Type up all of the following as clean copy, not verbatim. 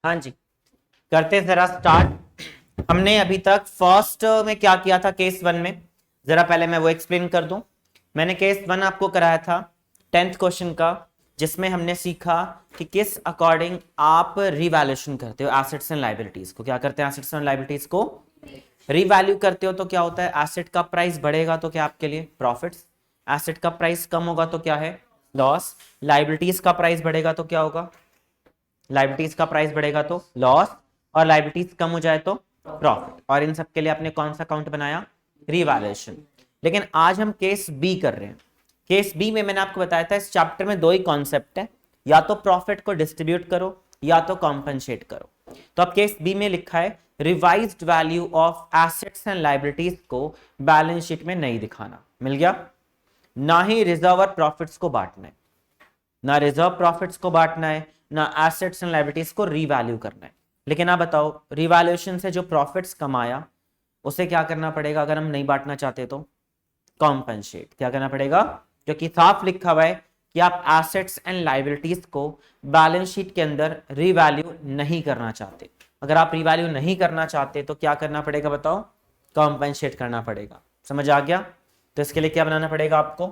हाँ जी, करते जरा स्टार्ट। हमने अभी तक फर्स्ट में क्या किया था केस वन में, जरा पहले मैं वो एक्सप्लेन कर दूं। मैंने केस वन आपको कराया था 10th क्वेश्चन का, जिसमें हमने सीखा कि किस अकॉर्डिंग आप रिवैल्यूएशन करते हो एसेट्स एंड लायबिलिटीज को। क्या करते हैं? एसेट्स एंड लायबिलिटीज को रिवैल्यू करते हो तो क्या होता है? एसेट का प्राइस बढ़ेगा तो क्या आपके लिए? प्रॉफिट्स। एसेट का प्राइस कम होगा तो क्या है? लॉस। लायबिलिटीज का प्राइस बढ़ेगा तो क्या होगा? लायबिलिटीज का प्राइस बढ़ेगा तो लॉस, और लायबिलिटीज कम हो जाए तो प्रॉफिट। और इन सब के लिए आपने कौन सा अकाउंट बनाया? रिवैल्यूएशन। लेकिन आज हम केस बी कर रहे हैं। केस बी में मैंने आपको बताया था इस चैप्टर में दो ही कॉन्सेप्ट है, या तो प्रॉफिट को डिस्ट्रीब्यूट करो या तो कॉम्पनसेट करो। तो अब केस बी में लिखा है revised value of assets and liabilities को बैलेंस शीट में नहीं दिखाना। मिल गया? ना ही रिजर्व और प्रॉफिट्स को बांटना है, ना रिजर्व प्रॉफिट्स को बांटना है, ना एसेट्स एंड लायबिलिटीज को रीवैल्यू करना है। लेकिन आप बताओ, रिवैल्यूएशन से जो प्रॉफिट्स कमाया उसे क्या करना पड़ेगा अगर हम नहीं बांटना चाहते तो? कॉम्पनसेट। क्या करना पड़ेगा? क्योंकि साफ लिखा हुआ है कि आप एसेट्स एंड लायबिलिटीज को बैलेंस शीट के अंदर रीवैल्यू नहीं करना चाहते। अगर आप रीवैल्यू नहीं करना चाहते तो क्या करना पड़ेगा बताओ? कॉम्पनसेट करना पड़ेगा। समझ आ गया? तो इसके लिए क्या बनाना पड़ेगा आपको?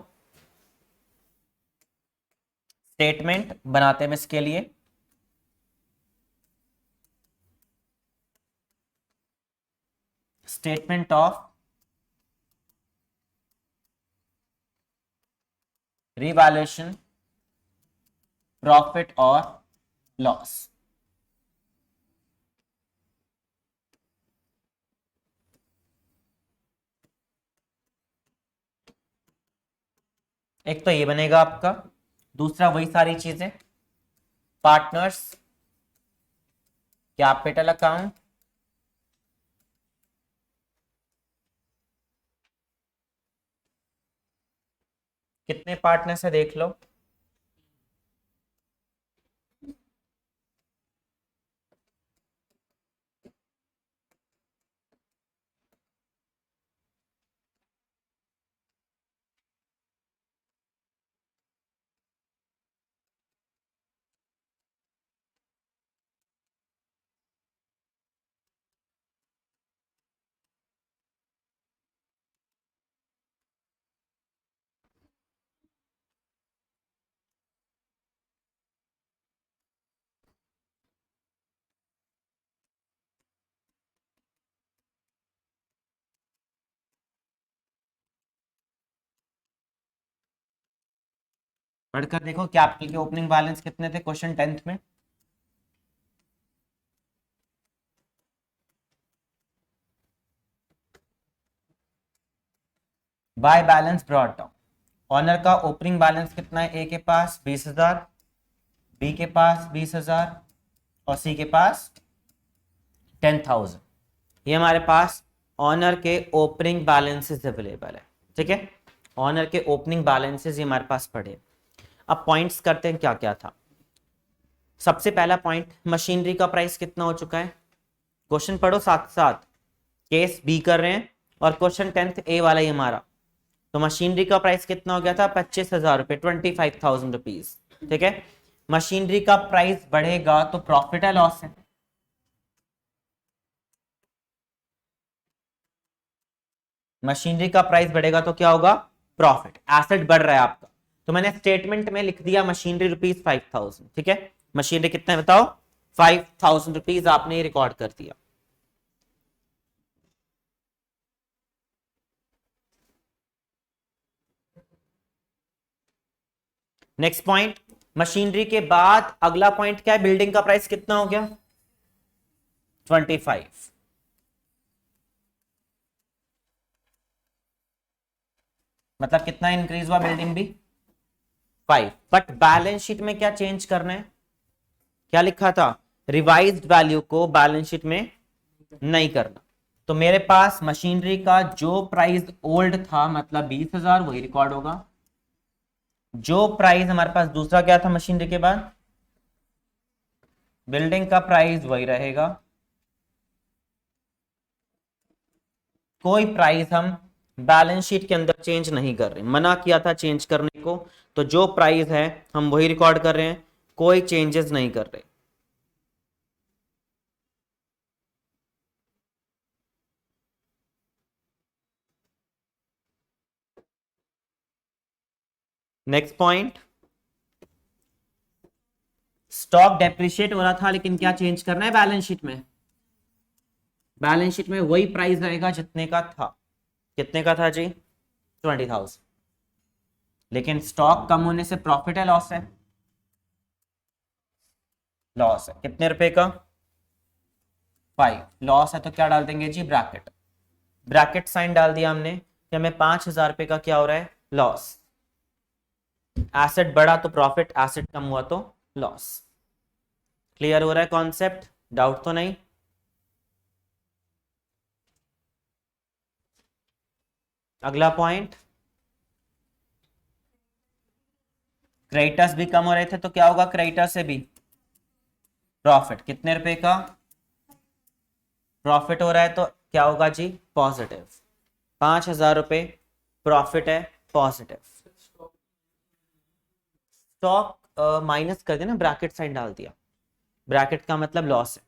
स्टेटमेंट बनाते हैं इसके लिए। स्टेटमेंट ऑफ रिवैल्यूएशन, प्रॉफिट और लॉस। एक तो ये बनेगा आपका, दूसरा वही सारी चीजें, पार्टनर्स, कैपिटल अकाउंट, कितने पार्टनर्स है देख लो। पढ़कर देखो कैपिटल के ओपनिंग बैलेंस कितने थे क्वेश्चन 10th में। By balance brought down. Owner का ओपनिंग बैलेंस कितना है? ए के पास 20,000, बी के पास 20,000 और सी के पास 10,000। ये हमारे पास ऑनर के ओपनिंग बैलेंसेस अवेलेबल है। ठीक है, ऑनर के ओपनिंग बैलेंसेस ये हमारे पास पड़े। अब पॉइंट्स करते हैं क्या क्या था। सबसे पहला पॉइंट, मशीनरी का प्राइस कितना हो चुका है? क्वेश्चन पढ़ो साथ साथ, केस बी कर रहे हैं और क्वेश्चन 10th ए वाला ही हमारा। तो मशीनरी का प्राइस कितना हो गया था? 25,000 रुपए, 25,000 रुपीज। ठीक है, मशीनरी का प्राइस बढ़ेगा तो प्रॉफिट है लॉस है? मशीनरी का प्राइस बढ़ेगा तो क्या होगा? प्रॉफिट। एसेट बढ़ रहा है आपका, तो मैंने स्टेटमेंट में लिख दिया मशीनरी रुपीज 5,000। ठीक है, मशीनरी कितना है बताओ? 5,000 रुपीज आपने रिकॉर्ड कर दिया। नेक्स्ट पॉइंट, मशीनरी के बाद अगला पॉइंट क्या है? बिल्डिंग का प्राइस कितना हो गया? 25। मतलब कितना इंक्रीज हुआ बिल्डिंग भी? 5। बट बैलेंस शीट में क्या चेंज करना है? क्या लिखा था? रिवाइज्ड वैल्यू को बैलेंस शीट में नहीं करना। तो मेरे पास मशीनरी का जो प्राइस ओल्ड था, मतलब 20,000, वही रिकॉर्ड होगा। जो प्राइस हमारे पास दूसरा क्या था मशीनरी के बाद? बिल्डिंग का प्राइस वही रहेगा। कोई प्राइस हम बैलेंस शीट के अंदर चेंज नहीं कर रहे, मना किया था चेंज करने को। तो जो प्राइस है हम वही रिकॉर्ड कर रहे हैं, कोई चेंजेस नहीं कर रहे। नेक्स्ट पॉइंट, स्टॉक डेप्रिशिएट हो रहा था लेकिन क्या चेंज करना है बैलेंस शीट में? बैलेंस शीट में वही प्राइस रहेगा जितने का था। कितने का था जी? 20,000। लेकिन स्टॉक कम होने से प्रॉफिट है लॉस है? लॉस है। कितने रुपए का? 5। लॉस है तो क्या डाल देंगे जी? ब्रैकेट। ब्रैकेट साइन डाल दिया हमने कि हमें 5,000 रुपए का क्या हो रहा है? लॉस। एसेट बढ़ा तो प्रॉफिट, एसेट कम हुआ तो लॉस। क्लियर हो रहा है कॉन्सेप्ट? डाउट तो नहीं? अगला पॉइंट, क्रेडिटर्स भी कम हो रहे थे तो क्या होगा क्रेडिटर्स से भी? प्रॉफिट। कितने रुपए का प्रॉफिट हो रहा है तो क्या होगा जी? पॉजिटिव। 5,000 रुपए प्रॉफिट है, पॉजिटिव। स्टॉक माइनस कर देना, ब्रैकेट साइन डाल दिया। ब्रैकेट का मतलब लॉस है।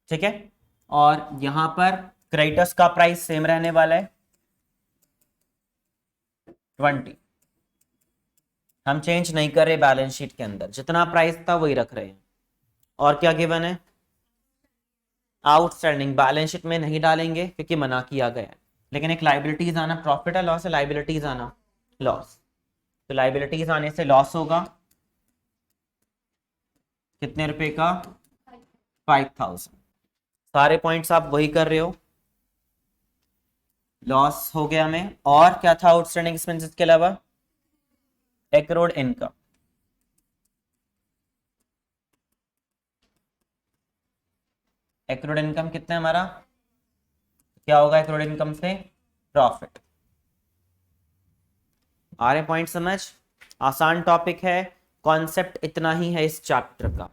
ठीक है। और यहां पर क्रेडिटर्स का प्राइस सेम रहने वाला है 20। हम चेंज नहीं कर रहे, बैलेंस शीट के अंदर जितना प्राइस था वही रख रहे हैं। और क्या गिवन है? आउटस्टैंडिंग बैलेंस शीट में नहीं डालेंगे क्योंकि मना किया गया है। लेकिन एक लाइबिलिटीज आना प्रॉफिट है, लॉस है? लाइबिलिटीज आना लॉस। तो लाइबिलिटीज आने से लॉस होगा कितने रुपए का? 5,000। सारे पॉइंट्स आप वही कर रहे हो। लॉस हो गया हमें। और क्या था आउटस्टैंडिंग एक्सपेंसेस के अलावा? Accrued income. एक्रूड इनकम कितना है हमारा? क्या होगा एक्रूड इनकम से? प्रॉफिट। आ रहे पॉइंट समझ? आसान टॉपिक है, कॉन्सेप्ट इतना ही है इस चैप्टर का।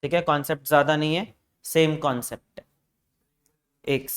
ठीक है, कॉन्सेप्ट ज्यादा नहीं है, सेम कॉन्सेप्ट है। एक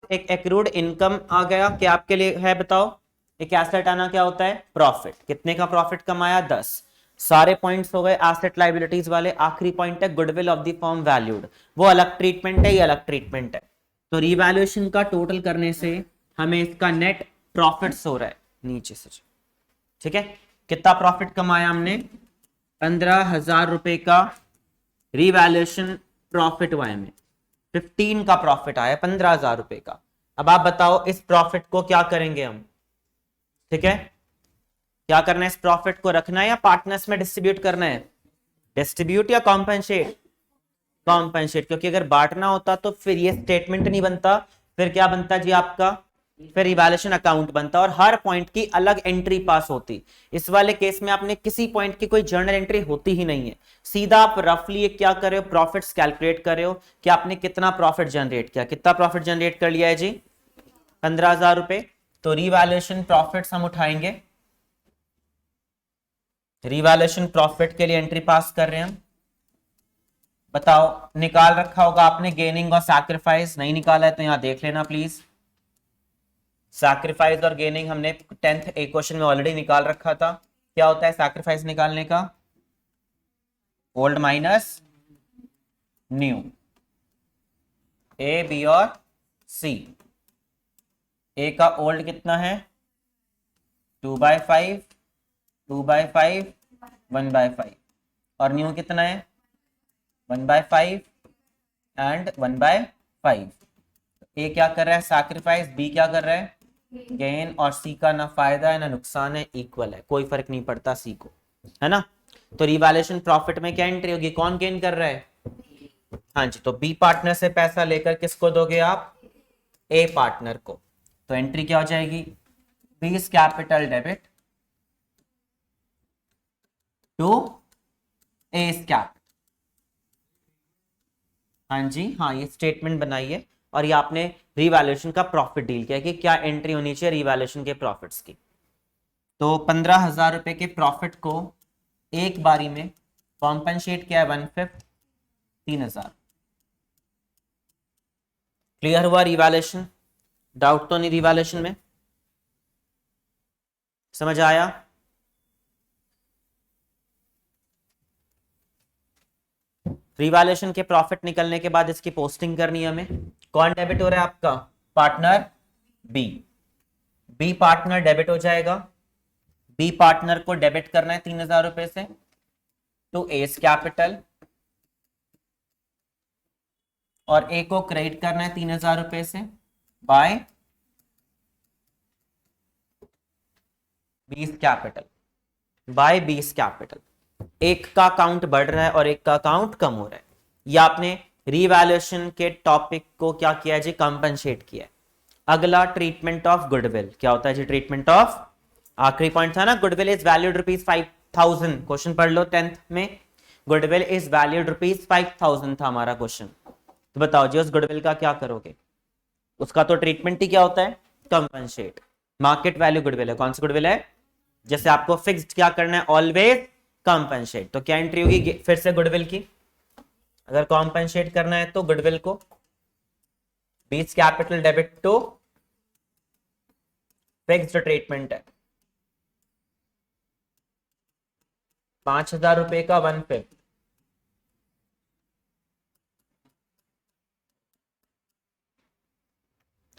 एक एक्रूड इनकम आ गया, क्या आपके लिए है बताओ? एक एसेट आना क्या होता है? प्रॉफिट। कितने का प्रॉफिट कमाया? 10। सारे पॉइंट्स हो गए एसेट लाइबिलिटीज वाले। आखिरी पॉइंट है goodwill of the firm valued. वो अलग ट्रीटमेंट है, ये अलग ट्रीटमेंट है। तो रिवैल्यूएशन का टोटल करने से हमें इसका नेट प्रॉफिट हो रहा है नीचे से। ठीक है, कितना प्रॉफिट कमाया हमने? 15,000 रुपए का रिवैल्यूएशन प्रॉफिट हुआ है हमें। 15 का प्रॉफिट आया, 15,000 रुपए का। अब आप बताओ इस प्रॉफिट को क्या करेंगे हम? ठीक है, क्या करना है? इस प्रॉफिट को रखना है या पार्टनर्स में डिस्ट्रीब्यूट करना है? डिस्ट्रीब्यूट या कॉम्पेंसेट? कॉम्पेंसेट, क्योंकि अगर बांटना होता तो फिर ये स्टेटमेंट नहीं बनता, फिर क्या बनता जी आपका? फिर इवैल्यूएशन अकाउंट बनता और हर पॉइंट की अलग एंट्री पास होती। इस वाले केस में आपने किसी पॉइंट की कोई जर्नल एंट्री होती ही नहीं है। सीधा आप रफली क्या कर रहे हो? प्रॉफिट्स कैलकुलेट कर रहे हो कि आपने कितना प्रॉफिट जनरेट किया। कितना प्रॉफिट जनरेट कर लिया है जी? 15,000 रुपए। तो रिवैल्यूएशन प्रॉफिट्स हम उठाएंगे। रिवैल्यूएशन प्रॉफिट के लिए एंट्री पास कर रहे हैं हम। बताओ, निकाल रखा होगा आपने गेनिंग और सैक्रिफाइस? नहीं निकाला है तो यहां देख लेना प्लीज। सैक्रिफाइस और गेनिंग हमने 10th ए क्वेश्चन में ऑलरेडी निकाल रखा था। क्या होता है सैक्रिफाइस निकालने का? Old minus new. A, B और सी। ए का ओल्ड कितना है? 2/5, 2/5, 1/5। और न्यू कितना है? 1/5, एंड 1/5। ए क्या कर रहा है सैक्रिफाइस, बी क्या कर रहा है गेन, और सी का ना फायदा है ना नुकसान है, इक्वल है, कोई फर्क नहीं पड़ता सी को, है ना। तो रिवैल्यूएशन प्रॉफिट में क्या एंट्री होगी, कौन गेन कर रहा है, हाँ जी, तो बी पार्टनर से पैसा लेकर किसको दोगे आप, ए पार्टनर को। तो एंट्री क्या हो जाएगी, B's capital debit to A's capital. हाँ जी, हाँ ये स्टेटमेंट बनाइए, और ये आपने रिवैल्यूएशन का प्रॉफिट डील किया कि क्या एंट्री होनी चाहिए रिवैल्यूएशन के प्रॉफिट्स की। तो 15,000 रुपए के प्रॉफिट को एक बारी में कॉम्पनसेट किया है 1/5, 3,000। क्लियर हुआ रिवैल्यूएशन, डाउट तो नहीं रिवैल्यूएशन में, समझ आया। रिवैल्यूएशन के प्रॉफिट निकलने के बाद इसकी पोस्टिंग करनी है हमें। कौन डेबिट हो रहा है आपका, partner B, B partner debit हो जाएगा, बी पार्टनर को डेबिट करना है 3,000 रुपए से टू एस कैपिटल, और ए को क्रेडिट करना है 3,000 रुपए से बाय बीस कैपिटल, बाय बीस कैपिटल। एक का अकाउंट बढ़ रहा है और एक का अकाउंट कम हो रहा है, या आपने रिवैल्यूएशन के टॉपिक को क्या किया है जी, कंपनसेट किया है। अगला ट्रीटमेंट ऑफ गुडविल, क्या होता है जी ट्रीटमेंट ऑफ, आखिरी पॉइंट था ना, गुडविल इज वैल्यूड ₹5,000, क्वेश्चन पढ़ लो 10th में, गुडविल इज वैल्यूड ₹5,000 था हमारा क्वेश्चन। तो बताओ जी उस गुडविल का क्या करोगे, उसका तो ट्रीटमेंट ही क्या होता है, कंपनसेट। मार्केट वैल्यू गुडविल है, कौन सी गुडविल है, जैसे आपको फिक्स्ड क्या करना है, ऑलवेज कंपनसेट। तो क्या एंट्री होगी फिर से गुडविल की, अगर कॉम्पनसेट करना है तो गुडविल को B's capital debit to fixed treatment है 5,000 रुपए का 1/5,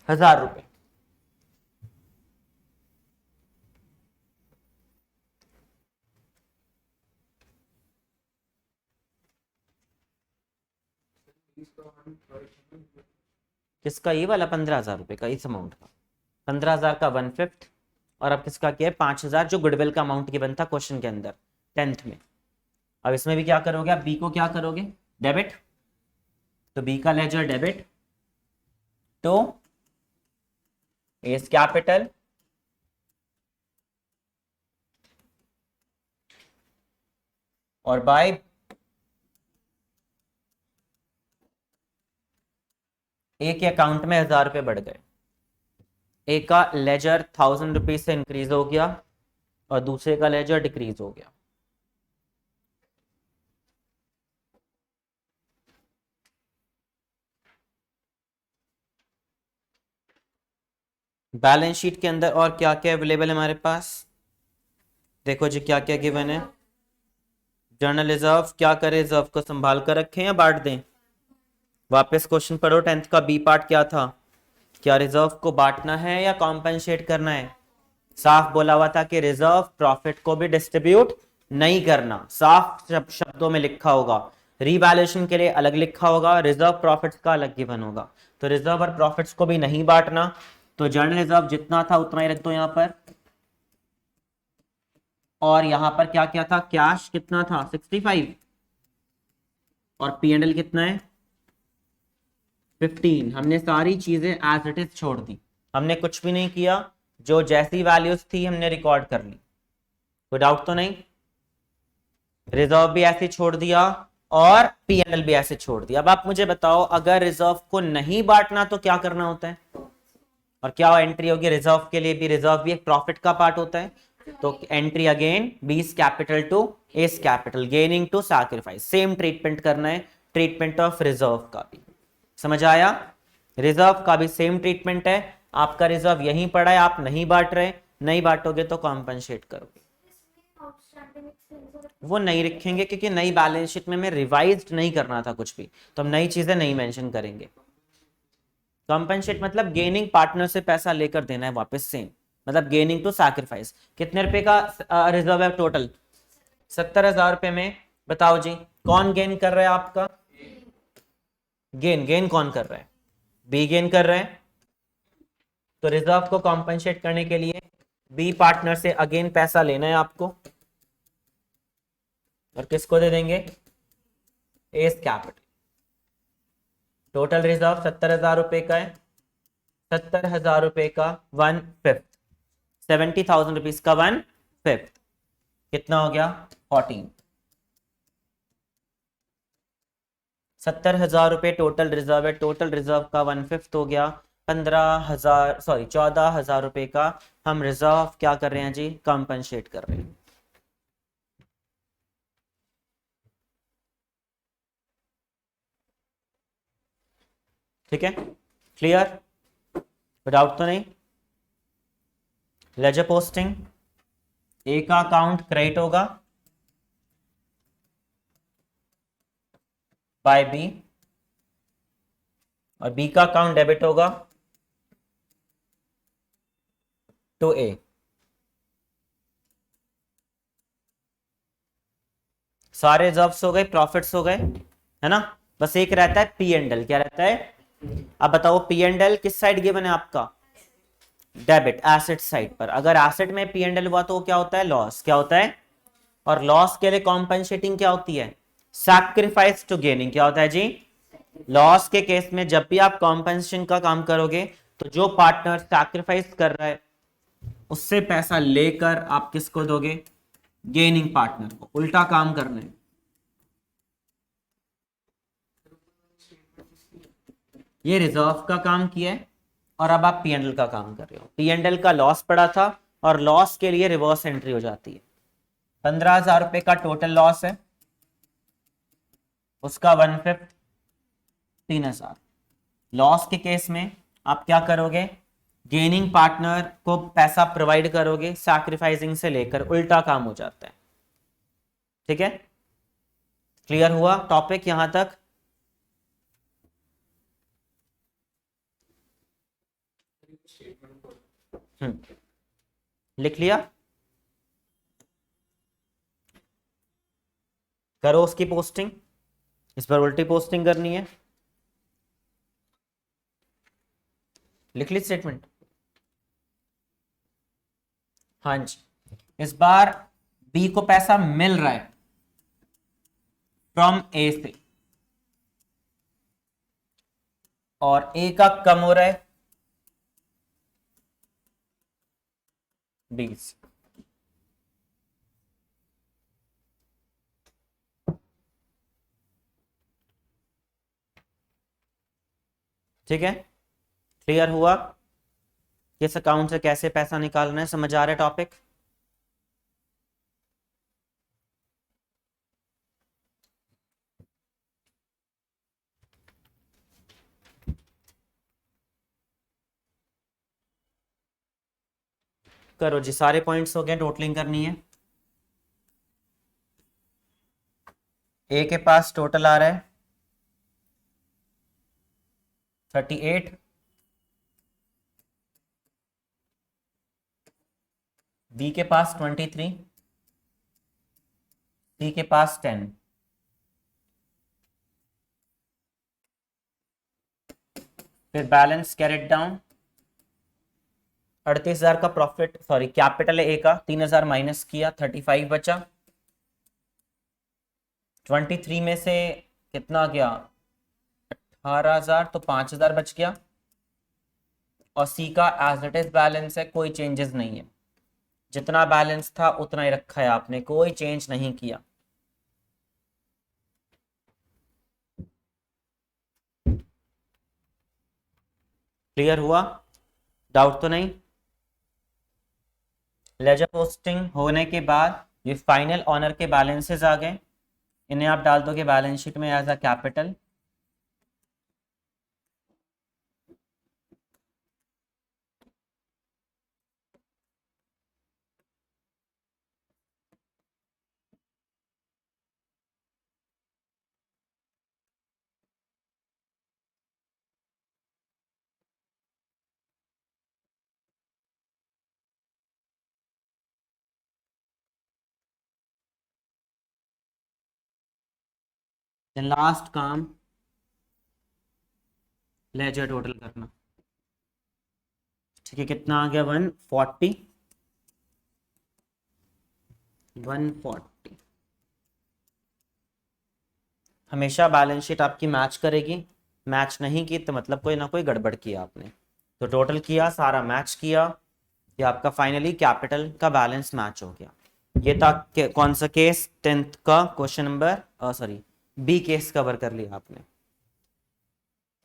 ₹1,000। किसका, ये वाला 15,000 रुपए का, इस अमाउंट का 15,000 का 1/5, और अब किसका क्या है 5,000, जो गुडविल का अमाउंट गिवन था क्वेश्चन के अंदर 10th में। अब इसमें भी क्या करोगे आप, बी को क्या करोगे डेबिट, तो बी का लेजर डेबिट तो एस कैपिटल, और बाय ए के अकाउंट में 1,000 रुपए बढ़ गए, ए का लेजर 1,000 रुपीज से इंक्रीज हो गया और दूसरे का लेजर डिक्रीज हो गया। बैलेंस शीट के अंदर और क्या क्या अवेलेबल है हमारे पास, देखो जी क्या क्या गिवन है। जर्नल रिजर्व, क्या करें, रिजर्व को संभाल कर रखें या बांट दें, वापस क्वेश्चन पढ़ो 10th का बी पार्ट क्या था, क्या रिजर्व को बांटना है या कॉम्पनसेट करना है। साफ बोला हुआ था कि रिजर्व प्रॉफिट को भी डिस्ट्रीब्यूट नहीं करना, साफ शब्दों में लिखा होगा, रिवैल्यूएशन के लिए अलग लिखा होगा, रिजर्व प्रॉफिट्स का अलग गिवन होगा। तो रिजर्व और प्रॉफिट्स को भी नहीं बांटना, तो जर्नल रिजर्व जितना था उतना ही रख दो यहां पर, और यहां पर क्या क्या था, कैश कितना था 65, और पी एंड एल कितना है 15। हमने सारी चीजें एज इट इज छोड़ दी, हमने कुछ भी नहीं किया, जो जैसी वैल्यूज थी हमने रिकॉर्ड कर ली, कोई डाउट तो नहीं। रिजर्व भी ऐसे छोड़ दिया और पीएनएल भी ऐसे छोड़ दिया। अब आप मुझे बताओ अगर रिजर्व को नहीं बांटना तो क्या करना होता है, और क्या एंट्री होगी रिजर्व के लिए भी, रिजर्व भी एक प्रॉफिट का पार्ट होता है, तो entry again B's capital to A's capital, gaining to sacrifice, same treatment करना है, ट्रीटमेंट ऑफ रिजर्व का भी, समझ आया। रिजर्व का भी सेम ट्रीटमेंट है, आपका रिजर्व यहीं पड़ा है, आप नहीं बांट रहे, नहीं बांटोगे तो कॉम्पनसेट करोगे, वो नहीं रखेंगे क्योंकि नई बैलेंस शीट में मैं रिवाइज्ड नहीं करना था कुछ भी, तो हम नई चीजें नहीं मेंशन करेंगे। कॉम्पनसेट मतलब गेनिंग पार्टनर से पैसा लेकर देना है वापस से, मतलब गेनिंग टू सैक्रिफाइस। कितने रुपए का रिजर्व है टोटल, 70,000 रुपए में, बताओ जी कौन गेन कर रहा है आपका, गेन गेन कौन कर रहा है? बी गेन कर रहे हैं। तो रिजर्व को कॉम्पनसेट करने के लिए बी पार्टनर से अगेन पैसा लेना है आपको, और किसको दे देंगे? S capital. टोटल रिजर्व 70,000 रुपए का है। 70,000 रुपए का 1/5, 70,000 रुपीज का 1/5 कितना हो गया? 14। 70,000 रुपए टोटल रिजर्व है, टोटल रिजर्व का 1/5 हो गया 15,000, सॉरी 14,000 रुपए का हम रिजर्व क्या कर रहे हैं जी? कॉम्पनसेट कर रहे हैं। ठीक है, क्लियर? डाउट तो नहीं? लेजर पोस्टिंग, ए का अकाउंट क्रेडिट होगा बाय बी, और बी का अकाउंट डेबिट होगा टू ए। सारे रिजर्व्स हो गए, प्रॉफिट्स हो गए, है ना? बस एक रहता है पी एंड एल। क्या रहता है? अब बताओ पी एंड एल किस साइड गिवन है आपका? डेबिट, एसेट साइड पर। अगर एसेट में पी एंड एल हुआ तो क्या होता है? लॉस। क्या होता है? और लॉस के लिए कॉम्पनसेटिंग क्या होती है? Sacrifice to gaining. क्या होता है जी? लॉस के केस में जब भी आप कॉम्पनसेशन का काम करोगे तो जो पार्टनर सैक्रिफाइस कर रहा है उससे पैसा लेकर आप किसको दोगे? गेनिंग पार्टनर को। उल्टा काम करना है। ये रिजर्व का काम किया है और अब आप पीएनएल का काम कर रहे हो। पीएनएल का लॉस पड़ा था और लॉस के लिए रिवर्स एंट्री हो जाती है। 15,000 रुपए का टोटल लॉस है, उसका 1/5 3,000। लॉस के केस में आप क्या करोगे? गेनिंग पार्टनर को पैसा प्रोवाइड करोगे, सैक्रिफाइसिंग से लेकर उल्टा काम हो जाता है। ठीक है, क्लियर हुआ टॉपिक यहां तक? लिख लिया? करो उसकी पोस्टिंग। इस पर उल्टी पोस्टिंग करनी है। लिख ली स्टेटमेंट? हाँ जी। इस बार बी को पैसा मिल रहा है फ्रॉम ए से, और ए का कम हो रहा है बी से। ठीक है, क्लियर हुआ? किस अकाउंट से कैसे पैसा निकालना है, समझ आ रहा है टॉपिक? करो जी, सारे पॉइंट्स हो गए, टोटलिंग करनी है। ए के पास टोटल आ रहा है 38, बी के पास 23, सी के पास 10। फिर बैलेंस कैरेट डाउन। 38,000 का प्रॉफिट, सॉरी कैपिटल है ए का, 3,000 माइनस किया, 35 बचा। 23 में से कितना गया? 18,000, तो 5,000 बच गया। और सी का एज इट इज बैलेंस है, कोई चेंजेस नहीं है। जितना बैलेंस था उतना ही रखा है आपने, कोई चेंज नहीं किया। क्लियर हुआ? डाउट तो नहीं? लेजर पोस्टिंग होने के बाद ये फाइनल ऑनर के बैलेंसेस आ गए, इन्हें आप डाल दोगे बैलेंस शीट में एज अ कैपिटल। लास्ट काम लेजर टोटल करना। ठीक है, कितना आ गया? 140, 140। हमेशा बैलेंस शीट आपकी मैच करेगी, मैच नहीं की तो मतलब कोई ना कोई गड़बड़ किया आपने। तो टोटल किया, सारा मैच किया, ये आपका फाइनली कैपिटल का बैलेंस मैच हो गया। ये था कौन सा केस? 10th का question number, sorry, B case cover कर लिया आपने।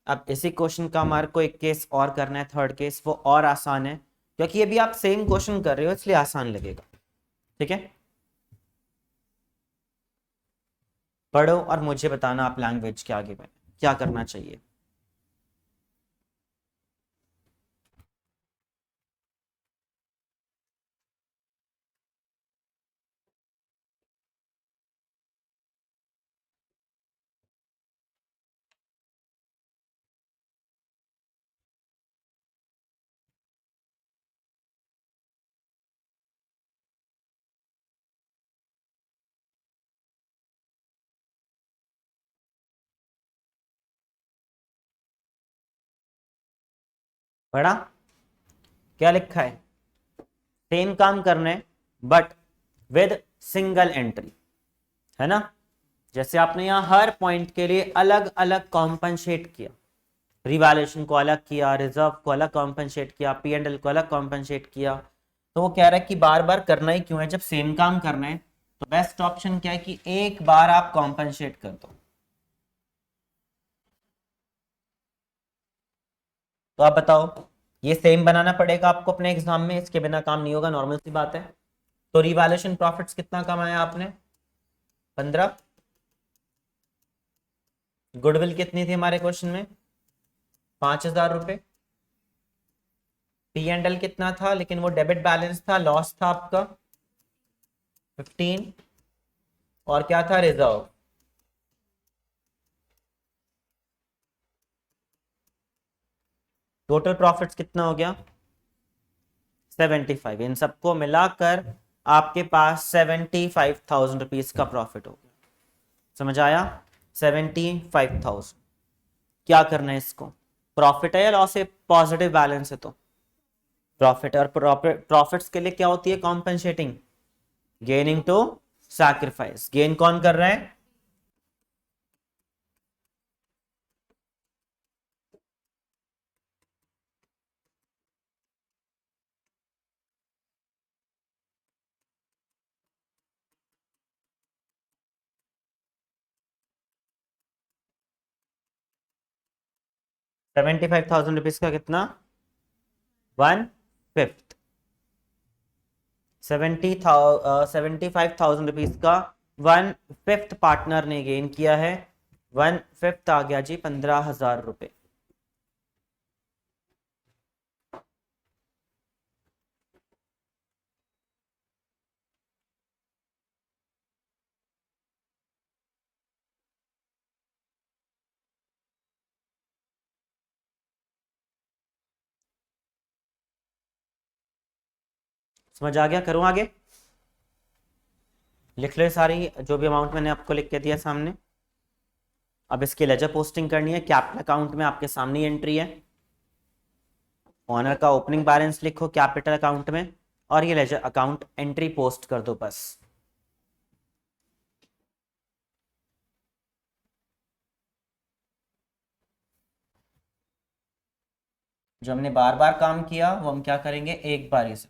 अब इसी क्वेश्चन का हमारे को एक केस और करना है, थर्ड केस, वो और आसान है क्योंकि ये भी आप सेम क्वेश्चन कर रहे हो इसलिए आसान लगेगा। ठीक है, पढ़ो और मुझे बताना आप लैंग्वेज के आगे में क्या करना चाहिए। पढ़ा? क्या लिखा है? सेम काम करना है बट विद सिंगल एंट्री, है ना? जैसे आपने यहां हर पॉइंट के लिए अलग अलग कॉम्पनसेट किया, रिवैल्यूएशन को अलग किया, रिजर्व को अलग कॉम्पनसेट किया, पी एंड एल को अलग कॉम्पनसेट किया। तो वो कह रहा है कि बार बार करना ही क्यों है जब सेम काम करना है? तो बेस्ट ऑप्शन क्या है कि एक बार आप कॉम्पनसेट कर दो। तो आप बताओ, ये सेम बनाना पड़ेगा आपको अपने एग्जाम में, इसके बिना काम नहीं होगा, नॉर्मल सी बात है। तो रिवैल्यूएशन प्रॉफिट्स कितना कमाया आपने? 15। गुडविल कितनी थी हमारे क्वेश्चन में? 5,000 रुपए। पी एंड एल कितना था, लेकिन वो डेबिट बैलेंस था, लॉस था आपका 15। और क्या था? रिजर्व। टोटल प्रॉफिट्स कितना हो गया? 75। इन सबको मिलाकर आपके पास 75,000 रुपीज का प्रॉफिट हो गया। समझ आया? 75,000। क्या करना है इसको? प्रॉफिट है या लॉस है? पॉजिटिव बैलेंस है तो प्रॉफिट है। और प्रॉफिट्स के लिए क्या होती है? Compensating, gaining to sacrifice. Gain कौन कर रहा है? 75,000 रुपीज का कितना? 1/5। 75,000 रुपीज का 1/5 पार्टनर ने गेन किया है। 1/5 आ गया जी 15,000 रुपए। समझ आ गया? करूं आगे? लिख लो सारी जो भी अमाउंट मैंने आपको लिख के दिया सामने। अब इसकी लेजर पोस्टिंग करनी है। कैपिटल अकाउंट में आपके सामने एंट्री है, ऑनर का ओपनिंग बैलेंस लिखो कैपिटल अकाउंट में, और ये लेजर अकाउंट एंट्री पोस्ट कर दो बस। जो हमने बार बार काम किया वो हम क्या करेंगे? एक बार ही से।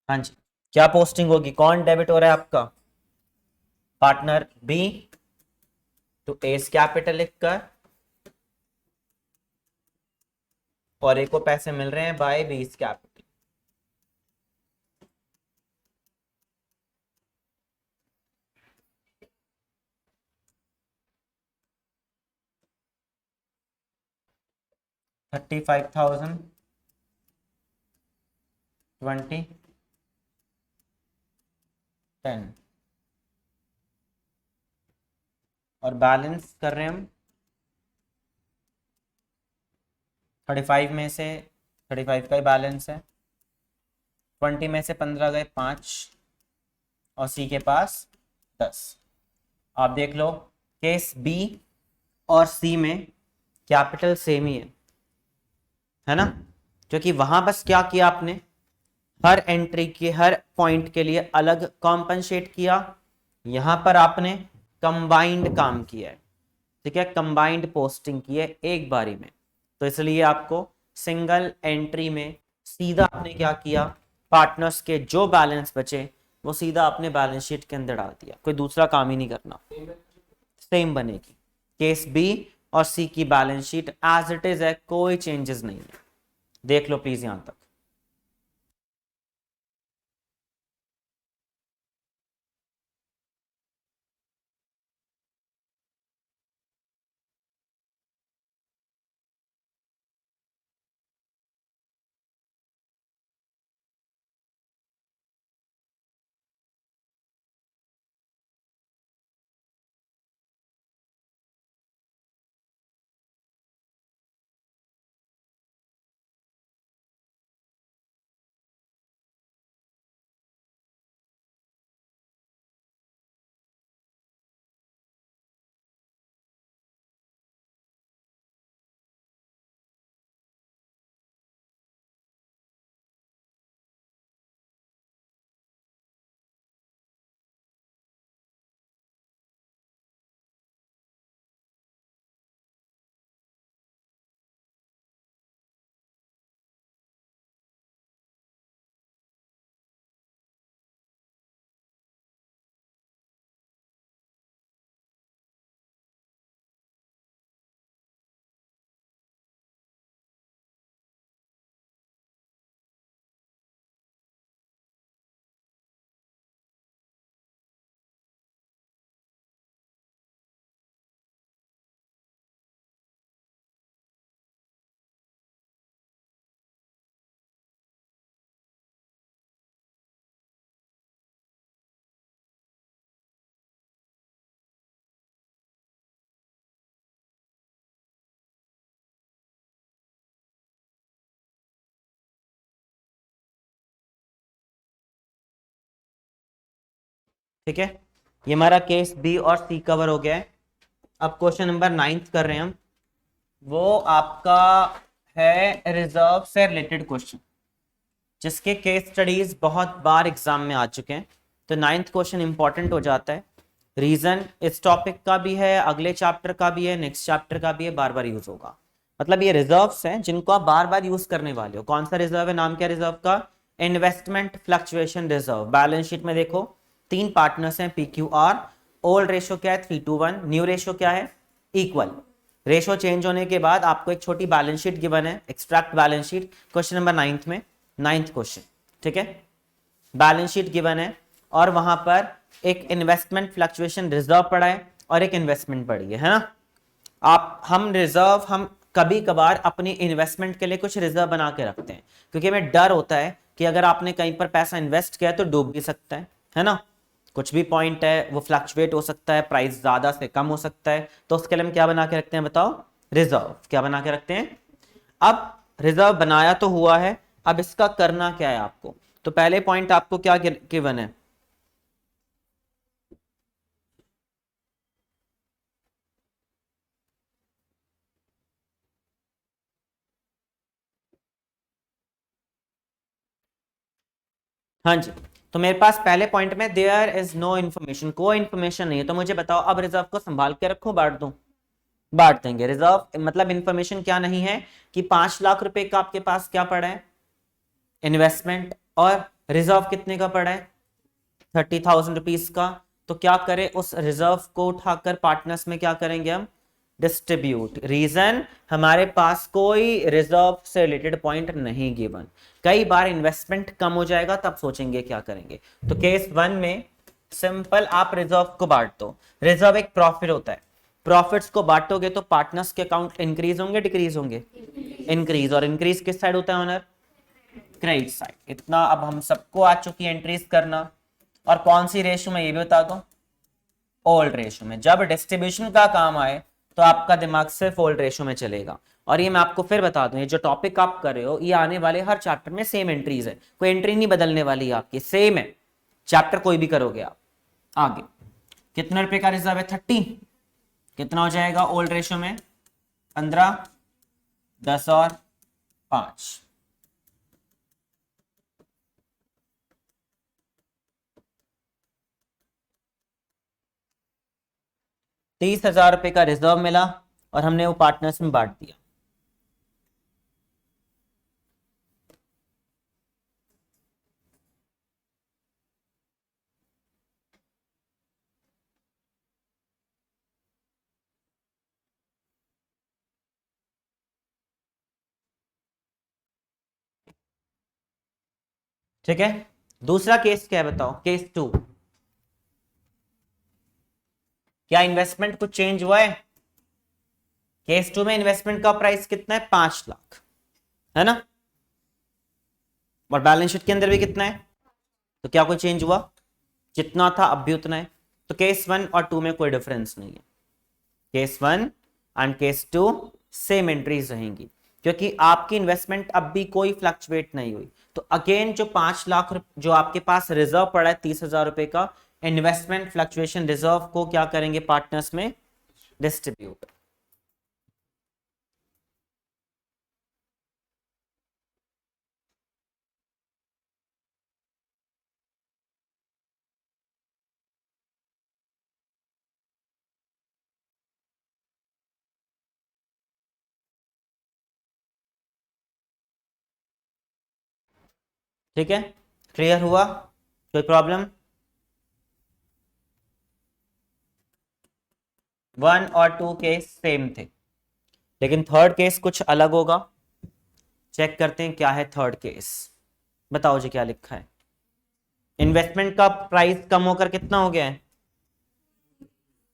हाँ जी, क्या पोस्टिंग होगी? कौन डेबिट हो रहा है आपका? Partner B to A's capital लिखकर, और ए को पैसे मिल रहे हैं बाय बीस कैपिटल। $35,000, 20, 10। और बैलेंस कर रहे हैं हम 35 में से 35 का ही बैलेंस है। 20 में से 15 गए 5 और सी के पास 10। आप देख लो केस बी और सी में कैपिटल सेम ही है ना, क्योंकि वहां बस क्या किया आपने, हर एंट्री के हर पॉइंट के लिए अलग कॉम्पनसेट किया। यहां पर आपने कंबाइंड काम किया है, ठीक है, कंबाइंड पोस्टिंग की है एक बारी में। तो इसलिए आपको सिंगल एंट्री में सीधा आपने क्या किया, पार्टनर्स के जो बैलेंस बचे वो सीधा आपने बैलेंस शीट के अंदर डाल दिया, कोई दूसरा काम ही नहीं करना, सेम बनेगी। केस बी और सी की balance sheet as it is है, कोई चेंजेस नहीं है। देख लो प्लीज यहां तक। ठीक है, ये हमारा केस बी और सी कवर हो गया है। अब क्वेश्चन नंबर 9 कर रहे हैं हम, वो आपका है रिजर्व से रिलेटेड क्वेश्चन, जिसके केस स्टडीज बहुत बार एग्जाम में आ चुके हैं। तो 9th क्वेश्चन इंपॉर्टेंट हो जाता है। रीजन इस टॉपिक का भी है, अगले चैप्टर का भी है, नेक्स्ट चैप्टर का भी है, बार बार यूज होगा। मतलब ये रिजर्व्स हैं जिनको आप बार बार यूज करने वाले हो। कौन सा रिजर्व है, नाम क्या रिजर्व का, investment fluctuation reserve. Balance sheet में देखो 3 पार्टनर्स हैं PQR, ओल्ड रेशो क्या है 3:1, न्यू रेशो क्या है इक्वल। रेशो चेंज होने के बाद आपको एक छोटी बैलेंस शीट गिवन है, extract balance sheet, question number 9 में, 9th क्वेश्चन, ठीक है। बैलेंस शीट गिवन है और वहां पर एक इन्वेस्टमेंट फ्लक्चुएशन रिजर्व पड़ा है और एक इन्वेस्टमेंट पड़ी है ना। हम कभी कभार अपनी इन्वेस्टमेंट के लिए कुछ रिजर्व बना के रखते हैं, क्योंकि हमें डर होता है कि अगर आपने कहीं पर पैसा इन्वेस्ट किया तो डूब भी सकता है ना। कुछ भी पॉइंट है वो फ्लक्चुएट हो सकता है, प्राइस ज्यादा से कम हो सकता है, तो उसके लिए हम क्या बना के रखते हैं बताओ, रिजर्व। क्या बना के रखते हैं। अब रिजर्व बनाया तो हुआ है, अब इसका करना क्या है आपको। तो पहले पॉइंट आपको क्या गिवन है, हाँ जी। तो मेरे पास पहले पॉइंट में देयर इज नो इन्फॉर्मेशन, कोई इन्फॉर्मेशन नहीं है। तो मुझे बताओ अब रिजर्व को संभाल के रखो, बांट दूं, बांट देंगे। रिजर्व मतलब इन्फॉर्मेशन क्या नहीं है कि 5 लाख रुपए का आपके पास क्या पड़ा है इन्वेस्टमेंट, और रिजर्व कितने का पड़ा है 30,000 रुपीज का। तो क्या करें, उस रिजर्व को उठाकर पार्टनर्स में क्या करेंगे हम, डिस्ट्रीब्यूट। रीजन हमारे पास कोई रिजर्व से रिलेटेड पॉइंट नहीं गिवन। कई बार इन्वेस्टमेंट कम हो जाएगा तब सोचेंगे क्या करेंगे। तो केस 1 में सिंपल आप रिजर्व को बांट दो। रिजर्व एक प्रॉफिट होता है, प्रॉफिट्स को बांटोगे तो पार्टनर्स के अकाउंट इंक्रीज होंगे डिक्रीज होंगे, इंक्रीज। और इंक्रीज किस साइड होता है ऑनर, क्रेडिट साइड। इतना अब हम सबको आ चुकी है एंट्रीज करना। और कौन सी रेशो में ये भी बता दो, ओल्ड रेशो में। जब डिस्ट्रीब्यूशन का काम आए तो आपका दिमाग सिर्फ ओल्ड रेशो में चलेगा। और ये मैं आपको फिर बता दूं, ये जो टॉपिक आप कर रहे हो ये आने वाले हर चैप्टर में सेम एंट्रीज है, कोई एंट्री नहीं बदलने वाली है आपकी, सेम है चैप्टर कोई भी करोगे आप। आगे कितने रुपए का रिजर्व है? 30। कितना हो जाएगा ओल्ड रेशो में? 15, 10 और 5। 30,000 रुपए का रिजर्व मिला और हमने वो पार्टनर्स में बांट दिया। ठीक है, दूसरा केस क्या है बताओ, केस 2। क्या इन्वेस्टमेंट कुछ चेंज हुआ है? केस 2 में इन्वेस्टमेंट का प्राइस कितना है? 5 लाख, है ना? और बैलेंस शीट के अंदर भी कितना है? तो क्या कोई चेंज हुआ? जितना था अब भी उतना है। तो केस 1 और 2 में कोई डिफरेंस नहीं है। Case 1 and case 2 same entries रहेंगी, क्योंकि आपकी इन्वेस्टमेंट अब भी कोई फ्लक्चुएट नहीं हुई। तो अगेन जो 5 लाख जो आपके पास रिजर्व पड़ा है 30,000 रुपए का, इन्वेस्टमेंट फ्लक्चुएशन रिजर्व को क्या करेंगे? पार्टनर्स में डिस्ट्रीब्यूट। ठीक है, क्लियर हुआ? कोई प्रॉब्लम? 1 और 2 केस सेम थे, लेकिन थर्ड केस कुछ अलग होगा। चेक करते हैं क्या है थर्ड केस। बताओ जी क्या लिखा है? इन्वेस्टमेंट का प्राइस कम होकर कितना हो गया है?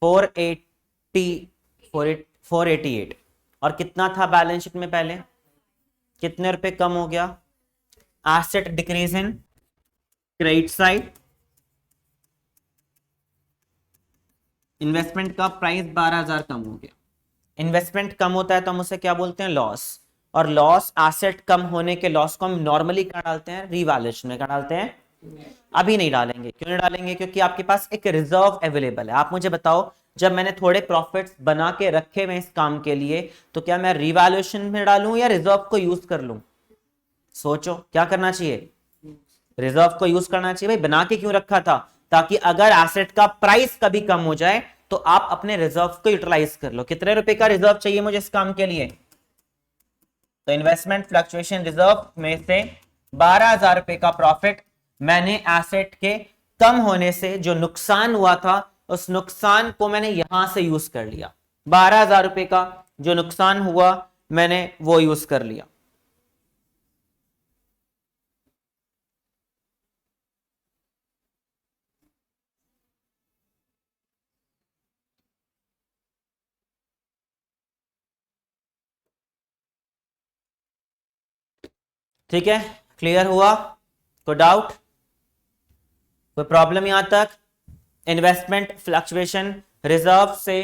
480, 488। और कितना था बैलेंस शीट में पहले? कितने रुपए कम हो गया? Asset decrease in credit side, investment का प्राइस 12,000 कम हो गया। इन्वेस्टमेंट कम होता है तो हम उसे क्या बोलते हैं? लॉस। और लॉस, एसेट कम होने के लॉस को हम नॉर्मली क्या डालते हैं? रिवैल्यूएशन में क्या डालते हैं? अभी नहीं डालेंगे। क्यों नहीं डालेंगे? क्योंकि आपके पास एक रिजर्व अवेलेबल है। आप मुझे बताओ, जब मैंने थोड़े प्रॉफिट्स बना के रखे हुए इस काम के लिए, तो क्या मैं रिवैल्यूएशन में डालूं या रिजर्व को यूज कर लूं? सोचो क्या करना चाहिए? रिजर्व को यूज करना चाहिए भाई। बना के क्यों रखा था? ताकि अगर एसेट का प्राइस कभी कम हो जाए तो आप अपने रिजर्व को यूटिलाइज कर लो। कितने रुपए का रिजर्व चाहिए मुझे इस काम के लिए? तो इन्वेस्टमेंट फ्लक्चुएशन रिजर्व में से 12,000 रुपए का प्रॉफिट मैंने एसेट के कम होने से जो नुकसान हुआ था, उस नुकसान को मैंने यहां से यूज कर लिया। 12,000 रुपए का जो नुकसान हुआ मैंने वो यूज कर लिया। ठीक है, क्लियर हुआ? कोई डाउट, कोई प्रॉब्लम यहां तक? इन्वेस्टमेंट फ्लक्चुएशन रिजर्व से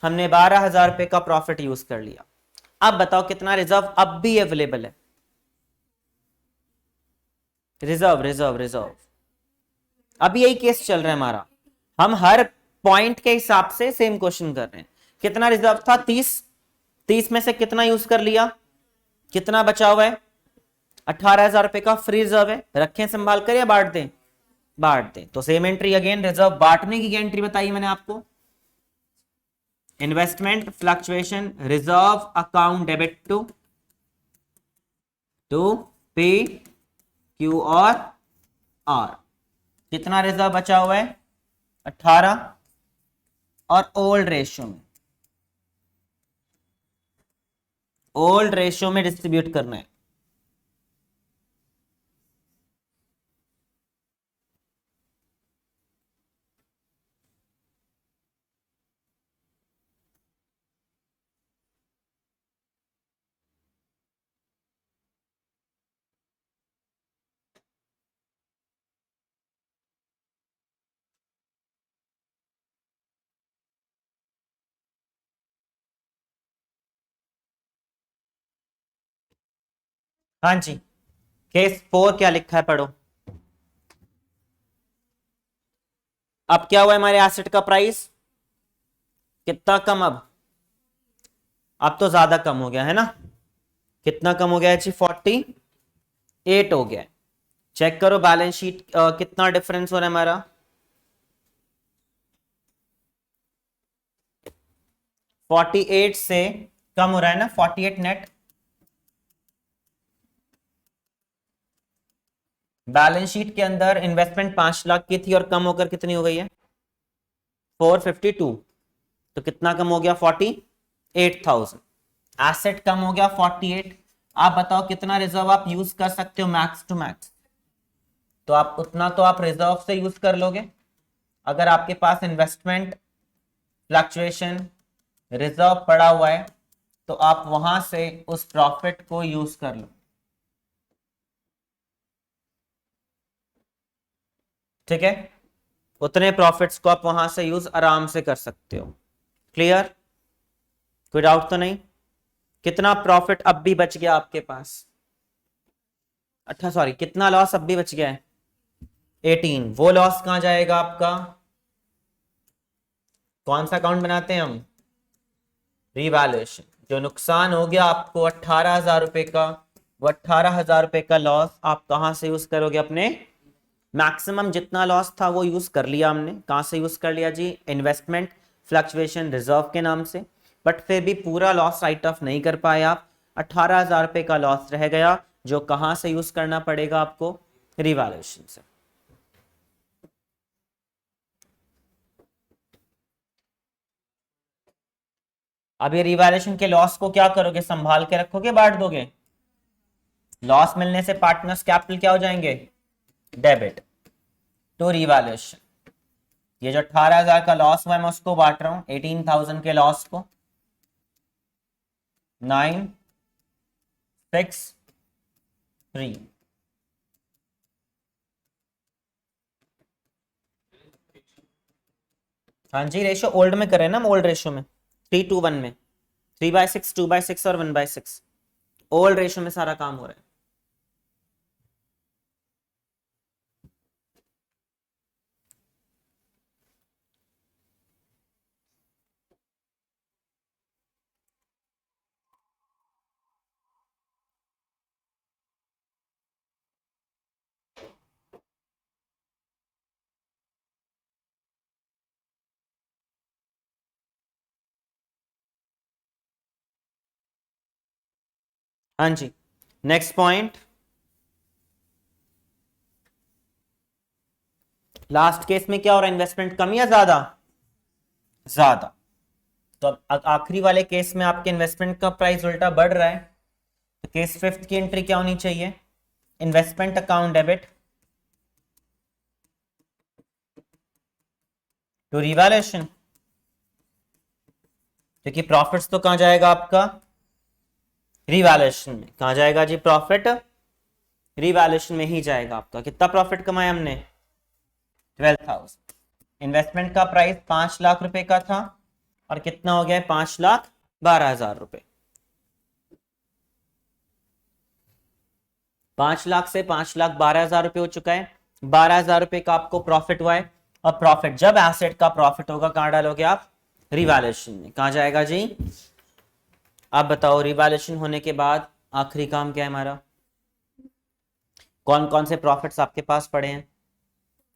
हमने 12,000 रुपए का प्रॉफिट यूज कर लिया। अब बताओ कितना रिजर्व अब भी अवेलेबल है? रिजर्व रिजर्व रिजर्व अभी यही केस चल रहा है हमारा। हम हर पॉइंट के हिसाब से सेम क्वेश्चन कर रहे हैं। कितना रिजर्व था? 30। 30 में से कितना यूज कर लिया? कितना बचा हुआ है? 18,000 रुपए का फ्री रिजर्व है। रखें संभाल कर या बांट दें? बांट दें। तो सेम एंट्री अगेन, रिजर्व बांटने की एंट्री बताई मैंने आपको। Investment fluctuation reserve account debit to P Q और आर। कितना रिजर्व बचा हुआ है? 18। और ओल्ड रेशियो में, ओल्ड रेशियो में डिस्ट्रीब्यूट करना है। हाँ जी, केस 4 क्या लिखा है पढ़ो। अब क्या हुआ है हमारे एसेट का प्राइस कितना कम, अब तो ज्यादा कम हो गया है ना। कितना कम हो गया है जी, 48 हो गया है। चेक करो बैलेंस शीट कितना डिफरेंस हो रहा है हमारा। 48 से कम हो रहा है ना, 48 नेट। बैलेंस शीट के अंदर इन्वेस्टमेंट 5 लाख की थी और कम होकर कितनी हो गई है 452। तो कितना कम हो गया 48,000। एसेट कम हो गया 48। आप बताओ कितना रिजर्व आप यूज कर सकते हो मैक्स टू मैक्स। तो आप उतना तो आप रिजर्व से यूज कर लोगे। अगर आपके पास इन्वेस्टमेंट फ्लक्चुएशन रिजर्व पड़ा हुआ है तो आप वहां से उस प्रॉफिट को यूज कर लो। ठीक है, उतने प्रॉफिट्स को आप वहां से यूज आराम से कर सकते हो। क्लियर, कोई डाउट तो नहीं। कितना प्रॉफिट अब भी बच गया आपके पास, अच्छा सॉरी, कितना लॉस अब भी बच गया है 18। वो लॉस कहां जाएगा आपका, कौन सा अकाउंट बनाते हैं हम, रिवैल्यूएशन। जो नुकसान हो गया आपको 18,000 रुपए का, वो 18,000 रुपए का लॉस आप कहां से यूज करोगे, अपने मैक्सिमम जितना लॉस था वो यूज कर लिया हमने। कहां से यूज कर लिया जी, इन्वेस्टमेंट फ्लक्चुएशन रिजर्व के नाम से। बट फिर भी पूरा लॉस राइट ऑफ नहीं कर पाए आप, 18,000 रुपए का लॉस रह गया, जो कहां से यूज करना पड़ेगा आपको, रिवैल्यूएशन से। अब ये रिवैल्यूएशन के लॉस को क्या करोगे, संभाल के रखोगे, बांट दोगे। लॉस मिलने से पार्टनर्स कैपिटल क्या हो जाएंगे, डेबिट टू रिवैल्यूएशन। ये जो 18,000 का लॉस हुआ है मैं उसको बांट रहा हूं 18,000 के लॉस को, 963। हाँ जी, रेशियो ओल्ड में करें ना, हम ओल्ड रेशियो में 3:1 में, 3/6, 2/6 और 1/6 ओल्ड रेशियो में सारा काम हो रहा है। हाँ जी, नेक्स्ट पॉइंट, लास्ट केस में क्या हो रहा है, इन्वेस्टमेंट कम या ज्यादा, ज्यादा। तो अब आखिरी वाले केस में आपके इन्वेस्टमेंट का प्राइस उल्टा बढ़ रहा है। तो केस फिफ्थ की एंट्री क्या होनी चाहिए, investment account debit to revaluation. क्योंकि प्रॉफिट्स तो कहां जाएगा आपका, रिवैल्यूएशन में। कहां जाएगा जी प्रॉफिट, रिवैल्यूएशन में ही जाएगा आपका। कितना प्रॉफिट कमाया हमने 12,000। इन्वेस्टमेंट का प्राइस 5 लाख रुपए का था और कितना हो गया है 5,12,000 रुपए। 5 लाख से 5,12,000 रुपए हो चुका है। 12,000 रुपए का आपको प्रॉफिट हुआ है। और प्रॉफिट जब एसेट का प्रॉफिट होगा कहां डालोगे आप, रिवैल्यूएशन में। कहां जाएगा जी, आप बताओ। रिवैल्यूएशन होने के बाद आखिरी काम क्या है हमारा, कौन कौन से प्रॉफिट्स आपके पास पड़े हैं।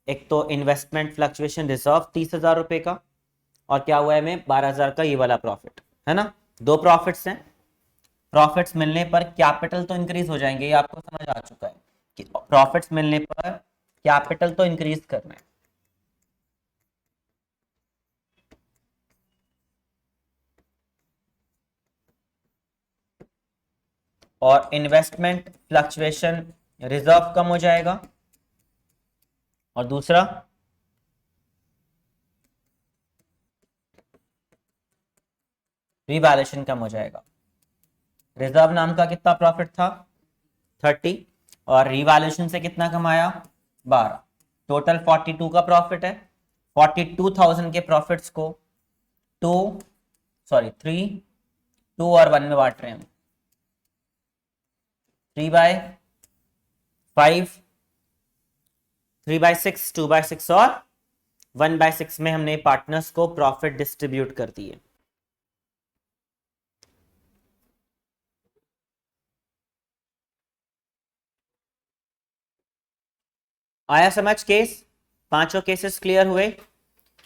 एक तो इन्वेस्टमेंट फ्लक्चुएशन रिजर्व 30,000 रुपए का, और क्या हुआ है हमें 12,000 का ये वाला प्रॉफिट है ना। दो प्रॉफिट्स हैं। प्रॉफिट्स मिलने पर कैपिटल तो इंक्रीज हो जाएंगे, ये आपको समझ आ चुका है कि प्रॉफिट्स मिलने पर कैपिटल तो इंक्रीज करना है। और इन्वेस्टमेंट फ्लक्चुएशन रिजर्व कम हो जाएगा। और दूसरा रिवैल्यूएशन कम हो जाएगा। रिजर्व नाम का कितना प्रॉफिट था 30, और रिवैल्यूएशन से कितना कमाया 12, टोटल 42 का प्रॉफिट है। 42,000 के प्रॉफिट्स को 3, 2 और 1 में बांट रहे हैं। 3/5, 3/6, 2/6 और 1/6 में हमने पार्टनर्स को प्रॉफिट डिस्ट्रीब्यूट कर दिए। आया समझ केस? पांचों केसेस क्लियर हुए?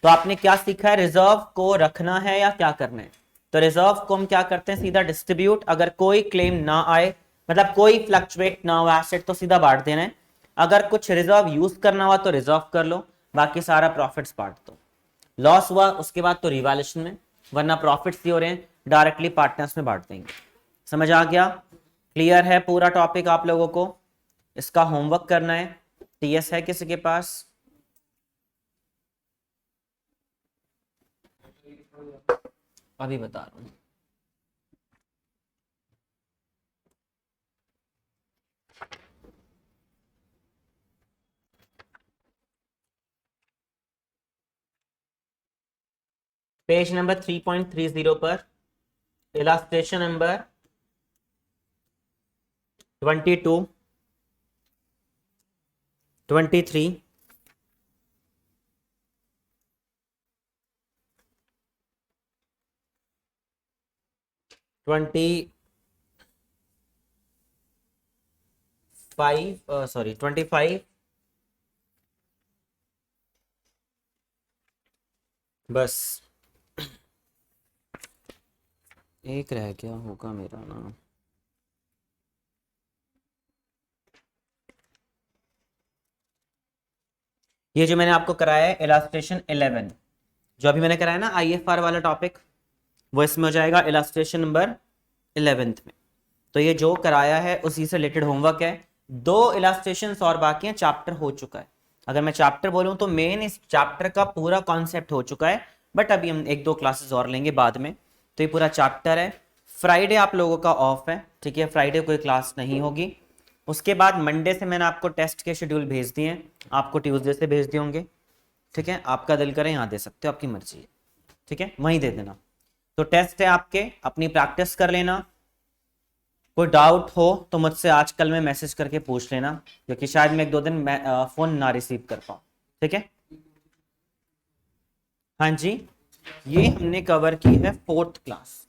तो आपने क्या सीखा है, रिजर्व को रखना है या क्या करना है। तो रिजर्व को हम क्या करते हैं, सीधा डिस्ट्रीब्यूट। अगर कोई क्लेम ना आए, मतलब कोई फ्लक्चुएट ना हो एसेट, तो सीधा बांट देना है। अगर कुछ रिजर्व यूज करना हुआ तो रिजर्व कर लो, बाकी सारा प्रॉफिट्स बांट दो। लॉस हुआ उसके बाद तो रिवैल्यूएशन में, वरना प्रॉफिट्स ही हो रहे हैं डायरेक्टली पार्टनर्स में बांट देंगे। समझ आ गया? क्लियर है पूरा टॉपिक आप लोगों को? इसका होमवर्क करना है। टीएस है किसी के पास? अभी बता रहा हूं। पेज नंबर 3.30 पर इलास्ट्रेशन नंबर 22, 23, 25, बस एक रह गया होगा मेरा नाम। ये जो मैंने आपको कराया है इलास्ट्रेशन 11, जो अभी मैंने कराया ना आईएफआर वाला टॉपिक, वो इसमें हो जाएगा इलास्ट्रेशन नंबर 11th में। तो ये जो कराया है उसी से रिलेटेड होमवर्क है। 2 इलास्ट्रेशन और बाकी हैं, चैप्टर हो चुका है। अगर मैं चैप्टर बोलूं तो मेन इस चैप्टर का पूरा कॉन्सेप्ट हो चुका है, बट अभी हम 1-2 क्लासेस और लेंगे बाद में। तो ये पूरा चैप्टर है। फ्राइडे आप लोगों का ऑफ है, ठीक है, फ्राइडे कोई क्लास नहीं होगी। उसके बाद मंडे से मैंने आपको टेस्ट के शेड्यूल भेज दिए हैं, आपको ट्यूसडे से भेज दिए होंगे, ठीक है। आपका दिल करे यहाँ दे सकते हो, आपकी मर्जी है, ठीक है, वहीं दे देना। तो टेस्ट है आपके, अपनी प्रैक्टिस कर लेना। कोई डाउट हो तो मुझसे आजकल में मैसेज करके पूछ लेना, क्योंकि शायद मैं 1-2 दिन फोन ना रिसीव कर पाऊँ, ठीक है। हाँ जी, ये हमने कवर की है 4th क्लास।